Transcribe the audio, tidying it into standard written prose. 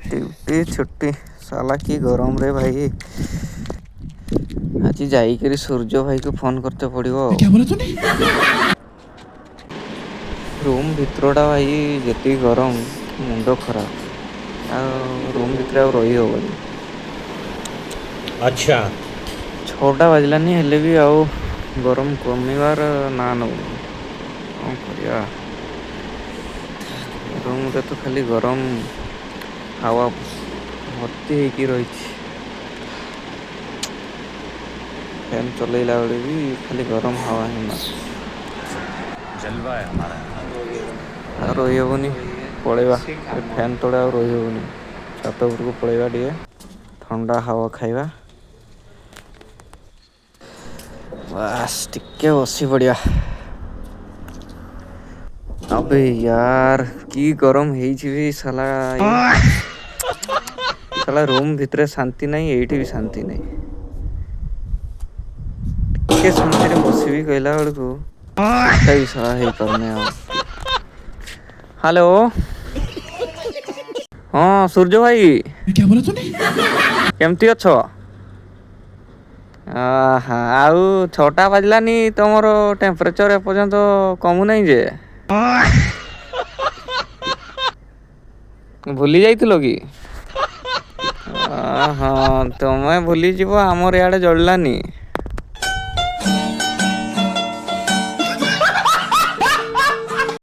Duty छुट्टी साला की गरम रे भाई। आज जाइकरी सूर्य भाई को फोन करते पड़ो। क्या बोला तूने? रूम भितरटा भाई जी गरम मुंड खराब रूम भितर रही हेनी। अच्छा 6टा बाजलानी हेले भी आउ गरम कमिबार ना नौ कौन करिया। रूम रे तो खाली गरम हवा भर्ती होगी रही। फैन चलैला बेले भी खाली गरम हवा ही मार जलवा है हमारा। रही हेनी। पलैया फैन तले आ रही हेनी। छात उपरको पलैया टे ठंडा हवा खाइबा। बस टिके बसी पड़िया। अबे यार की गरम है साला। साला रूम भितर शांति नहीं एठी भी शांति नहीं। टिके शांति रे बसबी कहला बेलू सेटा भी साला है पारने। हेलो हाँ सूर्य भाई क्या बोला तूने? केमती अछ? आउ 6टा बाजलानी तुमर टेम्परेचर एपर्यंत कमु नहीं जे भूली जाइथिलो कि? हाँ तुम्हें भूली जीव आमर इे जड़लानी।